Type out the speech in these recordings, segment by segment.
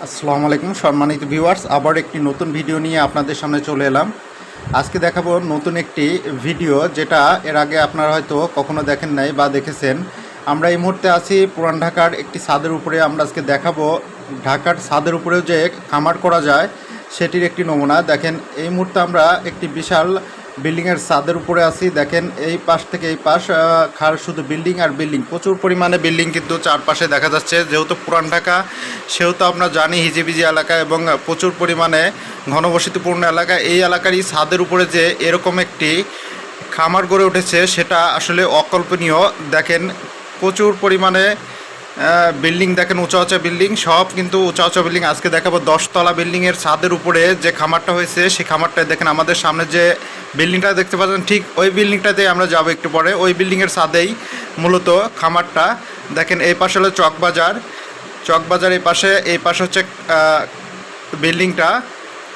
আসসালামু আলাইকুম সম্মানিত ভিউয়ার্স, আবার একটি নতুন ভিডিও নিয়ে আপনাদের সামনে চলে এলাম। আজকে দেখাবো নতুন একটি ভিডিও, যেটা এর আগে আপনারা হয়তো কখনো দেখেন নাই বা দেখেছেন। আমরা এই মুহূর্তে আছি পুরান ঢাকার একটি ছাদের উপরে। আমরা আজকে দেখাবো ঢাকার ছাদের উপরেও যে খামার করা যায় সেটির একটি নমুনা। দেখেন, এই মুহূর্তে আমরা একটি বিশাল বিল্ডিংয়ের ছাদের উপরে আছি। দেখেন, এই পাশ থেকে এই পাশ খার শুধু বিল্ডিং আর বিল্ডিং, প্রচুর পরিমাণে বিল্ডিং কিন্তু চারপাশে দেখা যাচ্ছে। যেহেতু পুরান ঢাকা, সেহেতু আমরা জানি হিজিবিজি এলাকা এবং প্রচুর পরিমাণে ঘনবসতিপূর্ণ এলাকা। এই এলাকারই ছাদের উপরে যে এরকম একটি খামার গড়ে উঠেছে, সেটা আসলে অকল্পনীয়। দেখেন, প্রচুর পরিমাণে বিল্ডিং, দেখেন উঁচা উঁচা বিল্ডিং, সব কিন্তু উঁচা উঁচা বিল্ডিং। আজকে দেখাবো 10তলা বিল্ডিংয়ের ছাদের উপরে যে খামারটা হয়েছে, সেই খামারটায় দেখেন আমাদের সামনে যে বিল্ডিংটা দেখতে পাচ্ছেন, ঠিক ওই বিল্ডিংটাতে আমরা যাবো একটু পরে। ওই বিল্ডিংয়ের ছাদেই মূলত খামারটা। দেখেন, এই পাশে হলো চকবাজার, এই পাশে হচ্ছে বিল্ডিংটা।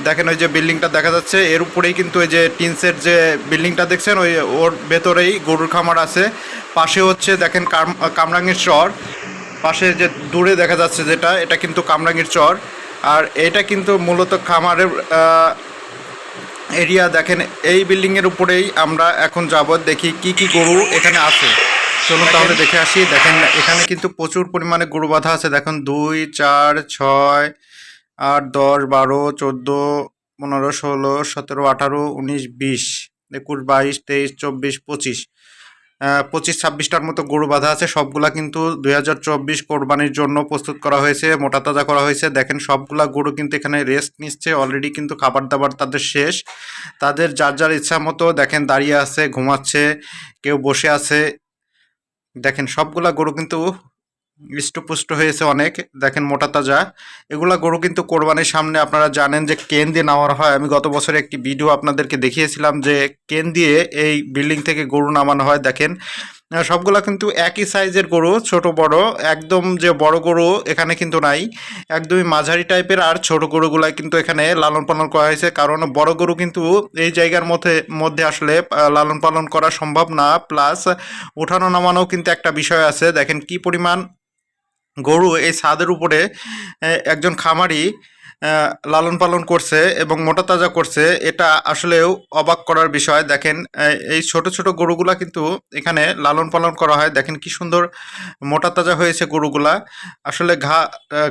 দেখেন, ওই যে বিল্ডিংটা দেখা যাচ্ছে, এর উপরেই কিন্তু ওই যে টিনসের যে বিল্ডিংটা দেখছেন, ওর ভেতরেই গরুর খামার আছে। পাশে হচ্ছে দেখেন কামরাঙ্গীর চর, পাশে যে দূরে দেখা যাচ্ছে যেটা, এটা কিন্তু কামরাঙ্গীর চর। আর এটা কিন্তু মূলত খামারের এরিয়া। দেখেন, এই বিল্ডিংয়ের উপরেই আমরা এখন যাব, দেখি কি কি গরু এখানে আছে। চলুন তাহলে দেখে আসি। দেখেন, এখানে কিন্তু প্রচুর পরিমাণে গরু বাঁধা আছে। দেখুন 2, 4, 6, 8, 10, 12, 14, 15, 16, 17, 18, 19, 20, 21, 22, 23, 24, 25, 25-26টার মতো গরু বাঁধা আছে। সবগুলা কিন্তু 2024 কোরবানির জন্য প্রস্তুত করা হয়েছে, মোটা তাজা করা হয়েছে। দেখেন, সবগুলা গরু কিন্তু এখানে রেস্ট নিচ্ছে অলরেডি, কিন্তু খাবার দাবার তাদের শেষ। তাদের যার যার ইচ্ছা মতো দেখেন দাঁড়িয়ে আছে, ঘুমাচ্ছে, কেউ বসে আছে। দেখেন, সবগুলা গরু কিন্তু হৃষ্টপুষ্ট হয়েছে অনেক। দেখেন, মোটা তাজা এগুলা গরু কিন্তু কোরবানির সামনে আপনারা জানেন যে কেন দিয়ে নামানো হয়। আমি গত বছরে একটি ভিডিও আপনাদেরকে দেখিয়েছিলাম যে কেন দিয়ে এই বিল্ডিং থেকে গরু নামানো হয়। দেখেন, সবগুলা কিন্তু একই সাইজের গরু, ছোট বড়। একদম যে বড় গরু এখানে কিন্তু নাই, একদমই মাঝারি টাইপের। আর ছোট গরুগুলাই কিন্তু এখানে লালন পালন করা হয়েছে, কারণ বড় গরু কিন্তু এই জায়গার মধ্যে আসলে লালন পালন করা সম্ভব না। প্লাস ওঠানো নামানো কিন্তু একটা বিষয় আছে। দেখেন কি পরিমাণ গরু এই ছাদের উপরে একজন খামারি লালন পালন করছে এবং মোটা তাজা করছে। এটা আসলেও অবাক করার বিষয়। দেখেন, এই ছোট ছোট গরুগুলা কিন্তু এখানে লালন পালন করা হয়। দেখেন কি সুন্দর মোটা তাজা হয়েছে গরুগুলা। আসলে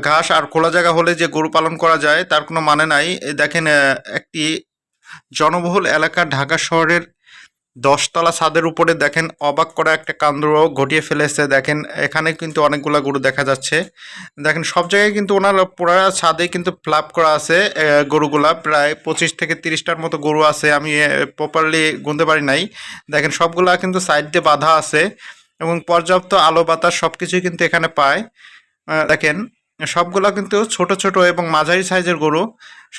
ঘাস আর খোলা জায়গা হলে যে গরু পালন করা যায় তার কোনো মানে নাই। দেখেন, একটি জনবহুল এলাকা ঢাকা শহরের 10তলা ছাদের উপরে দেখেন অবাক করা একটা কাণ্ড ঘটিয়ে ফেলেছে। দেখেন, এখানে কিন্তু অনেকগুলা গরু দেখা যাচ্ছে। দেখেন, সব জায়গায় কিন্তু ওনার পুরা ছাদে কিন্তু ফ্ল্যাপ করা আছে। গরুগুলা প্রায় 25 থেকে 30টার মতো গরু আছে, আমি প্রপারলি গুনতে পারি নাই। দেখেন, সবগুলা কিন্তু সাইড দিয়ে বাঁধা আছে এবং পর্যাপ্ত আলো বাতাস সবকিছুই কিন্তু এখানে পায়। দেখেন, সবগুলা কিন্তু ছোট ছোট এবং মাঝারি সাইজের গরু।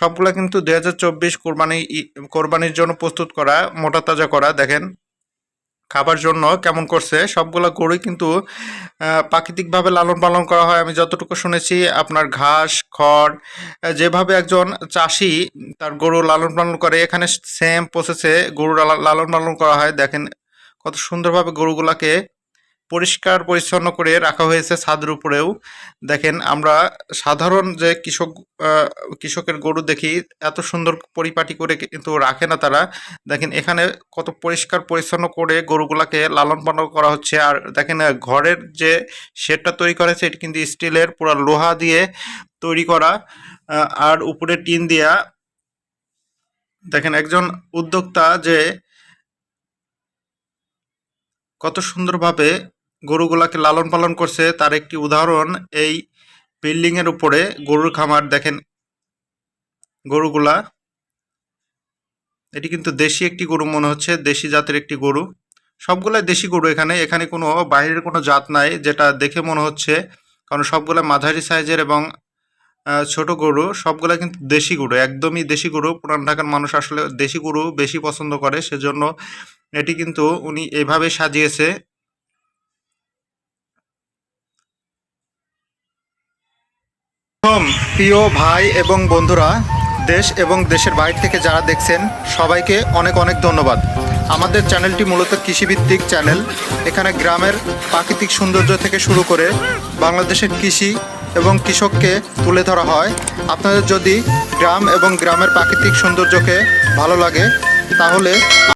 সবগুলা কিন্তু 2024 কোরবানির জন্য প্রস্তুত করা, মোটা তাজা করা। দেখেন, খাবার জন্য কেমন করছে। সবগুলা গরুই কিন্তু প্রাকৃতিকভাবে লালন পালন করা হয়। আমি যতটুকু শুনেছি, আপনার ঘাস খড় যেভাবে একজন চাষি তার গরু লালন পালন করে, এখানে সেম প্রসেসে গরু লালন পালন করা হয়। দেখেন, কত সুন্দরভাবে গরুগুলাকে পরিষ্কার পরিচ্ছন্ন করে রাখা হয়েছে ছাদের উপরেও। দেখেন, আমরা সাধারণ যে কৃষকের গরু দেখি, এত সুন্দর পরিপাটি করে কিন্তু রাখে না তারা। দেখেন, এখানে কত পরিষ্কার পরিচ্ছন্ন করে গরুগুলাকে লালন পালন করা হচ্ছে। আর দেখেন, ঘরের যে শেডটা তৈরি করেছে, এটি কিন্তু স্টিলের, পুরো লোহা দিয়ে তৈরি করা, আর উপরে টিন দেয়া। দেখেন, একজন উদ্যোক্তা যে কত সুন্দরভাবে গরুগুলাকে লালন পালন করছে তার একটি উদাহরণ এই বিল্ডিংয়ের উপরে গরুর খামার। দেখেন, গরুগুলা, এটি কিন্তু দেশি একটি গরু মনে হচ্ছে, দেশি জাতের একটি গরু। সবগুলাই দেশি গরু। এখানে কোনো বাইরের কোনো জাত নাই, যেটা দেখে মনে হচ্ছে, কারণ সবগুলা মাঝারি সাইজের এবং ছোট গরু। সবগুলা কিন্তু দেশি গরু, একদমই দেশি গরু। পুরান ঢাকার মানুষ আসলে দেশি গরু বেশি পছন্দ করে, সেজন্য এটি কিন্তু উনি এইভাবে সাজিয়েছে। প্রিয় ভাই এবং বন্ধুরা, দেশ এবং দেশের বাইরে থেকে যারা দেখছেন, সবাইকে অনেক অনেক ধন্যবাদ। আমাদের চ্যানেলটি মূলত কৃষিভিত্তিক চ্যানেল। এখানে গ্রামের প্রাকৃতিক সৌন্দর্য থেকে শুরু করে বাংলাদেশের কৃষি এবং কৃষককে তুলে ধরা হয়। আপনাদের যদি গ্রাম এবং গ্রামের প্রাকৃতিক সৌন্দর্যকে ভালো লাগে তাহলে